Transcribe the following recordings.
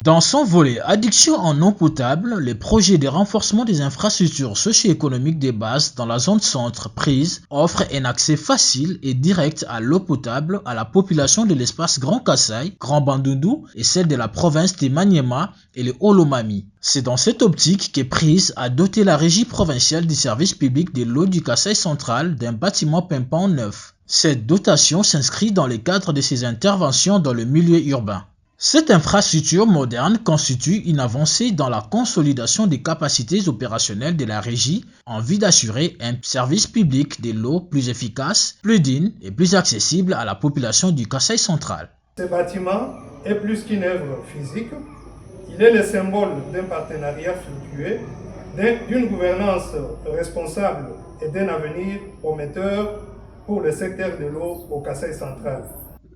Dans son volet addiction en eau potable, les projets de renforcement des infrastructures socio-économiques de base dans la zone centre prise offrent un accès facile et direct à l'eau potable à la population de l'espace Grand Kasaï, Grand Bandundu et celle de la province de Maniema et le Olomami. C'est dans cette optique que Prise a doté la régie provinciale du service public de l'eau du Kasaï central d'un bâtiment pimpant neuf. Cette dotation s'inscrit dans le cadre de ses interventions dans le milieu urbain. Cette infrastructure moderne constitue une avancée dans la consolidation des capacités opérationnelles de la régie en vue d'assurer un service public de l'eau plus efficace, plus digne et plus accessible à la population du Kasaï central. Ce bâtiment est plus qu'une œuvre physique, il est le symbole d'un partenariat fructueux, d'une gouvernance responsable et d'un avenir prometteur pour le secteur de l'eau au Kasaï central.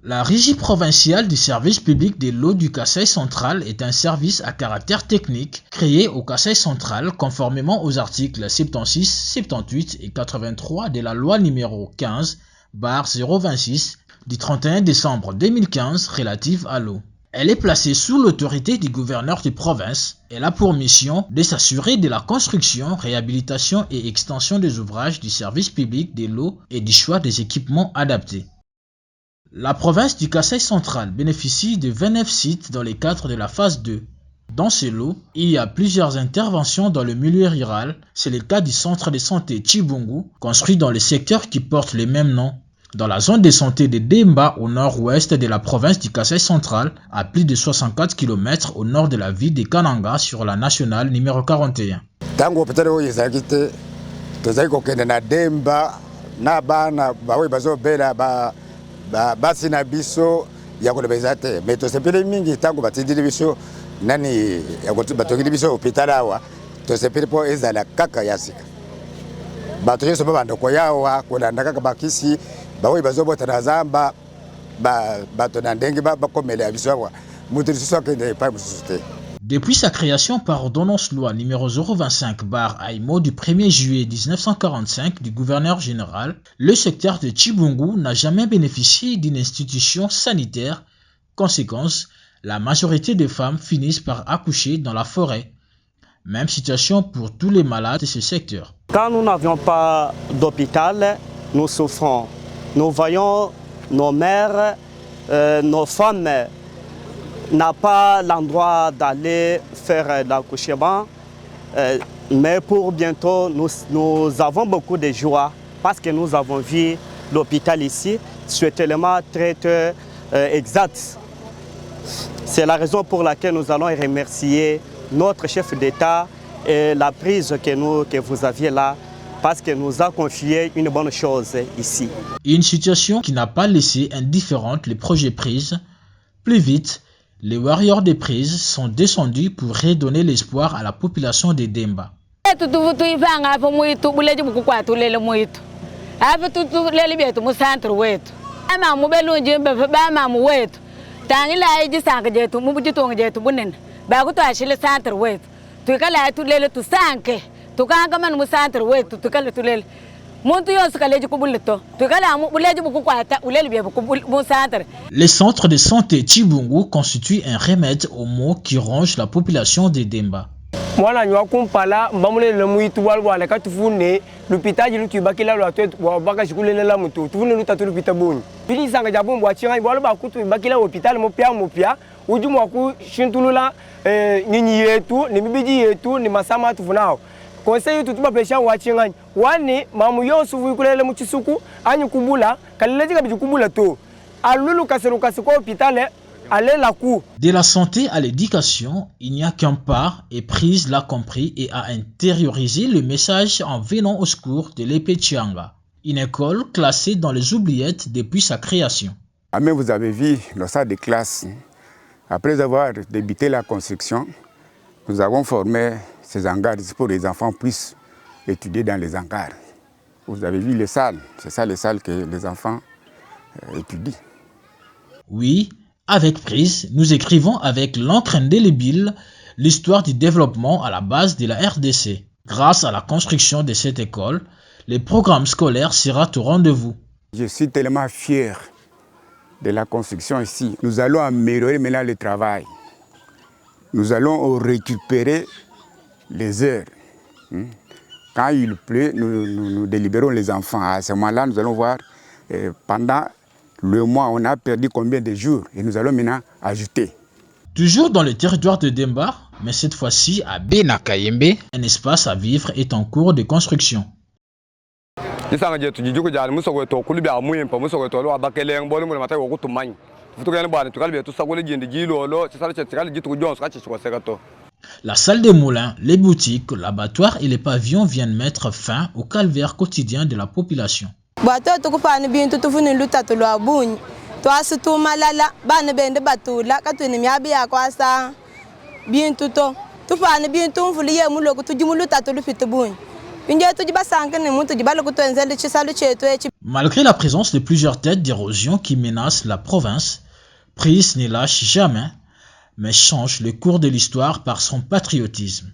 La régie provinciale du service public de l'eau du Kasaï central est un service à caractère technique créé au Kasaï central conformément aux articles 76, 78 et 83 de la loi numéro 15/026 du 31 décembre 2015 relative à l'eau. Elle est placée sous l'autorité du gouverneur de province. Elle a pour mission de s'assurer de la construction, réhabilitation et extension des ouvrages du service public de l'eau et du choix des équipements adaptés. La province du Kasaï central bénéficie de 29 sites dans le cadre de la phase 2. Dans ces lots, il y a plusieurs interventions dans le milieu rural. C'est le cas du centre de santé Chibungu, construit dans le secteur qui porte le même nom, dans la zone de santé de Demba au nord-ouest de la province du Kasaï central, à plus de 64 km au nord de la ville de Kananga sur la nationale numéro 41. Basi na biso ya kolebeza te mais to sepele mingi tango batindili biso nani ya batokili biso hôpital awa to sepele po ezala kaka ya sika bato yeso bandoko yawa kolanda kaka bakisi bawe bazobota na zamba bato na ndenge bakomela ya biso awa mutu liso akende pa mususu te. Depuis sa création par ordonnance loi numéro 025/AIMO du 1er juillet 1945 du gouverneur général, le secteur de Chibungu n'a jamais bénéficié d'une institution sanitaire. Conséquence, la majorité des femmes finissent par accoucher dans la forêt. Même situation pour tous les malades de ce secteur. Quand nous n'avions pas d'hôpital, nous souffrons. Nous voyons nos mères, nos femmes n'a pas l'endroit d'aller faire l'accouchement, mais pour bientôt, nous avons beaucoup de joie parce que nous avons vu l'hôpital ici, c'est tellement très exact. C'est la raison pour laquelle nous allons remercier notre chef d'État et la prise que vous aviez là, parce qu'il nous a confié une bonne chose ici. Une situation qui n'a pas laissé indifférente les projets prises. Plus vite, les warriors des prises sont descendus pour redonner l'espoir à la population de Demba. Les centres de santé Chibungu constituent un remède aux maux qui rongent la population de Demba. Mwana nywa kumpala mbamule le muitu walwa ka tufune lupitaji lutu bakila lwa tete wa baka shikule la mutu tufune lutatu lupita boni bili sanga jabu mbwa chinga bwalo ba kutu bakila hospital mopia ujumu wa ku shintulula nyinyi yetu ni bibiji yetu ni masama tufunao conseil tutuba pesha wa chinga wani mamu yosu vukulele mu chisuku anyi kubula kaleleji ka bijukubula to alulu kaseruka siko hospital. De la santé à l'éducation, il n'y a qu'un pas, et Prise l'a compris et a intériorisé le message en venant au secours de l'épée Chianga, une école classée dans les oubliettes depuis sa création. Mais vous avez vu nos salles de classe. Après avoir débuté la construction, nous avons formé ces hangars pour que les enfants puissent étudier dans les hangars. Vous avez vu les salles, c'est ça les salles que les enfants étudient. Oui. Avec Prise, nous écrivons avec l'encre indélébile l'histoire du développement à la base de la RDC. Grâce à la construction de cette école, le programme scolaire sera au rendez-vous. Je suis tellement fier de la construction ici. Nous allons améliorer maintenant le travail. nous allons récupérer les heures. Quand il pleut, nous délibérons les enfants. À ce moment-là, nous allons voir pendant le mois, on a perdu combien de jours et nous allons maintenant ajouter. Toujours dans le territoire de Demba, mais cette fois-ci à Benakayembe, un espace à vivre est en cours de construction. La salle des moulins, les boutiques, l'abattoir et les pavillons viennent mettre fin au calvaire quotidien de la population. Malgré la présence de plusieurs têtes d'érosion qui menacent la province, Pris ne lâche jamais, mais change le cours de l'histoire par son patriotisme.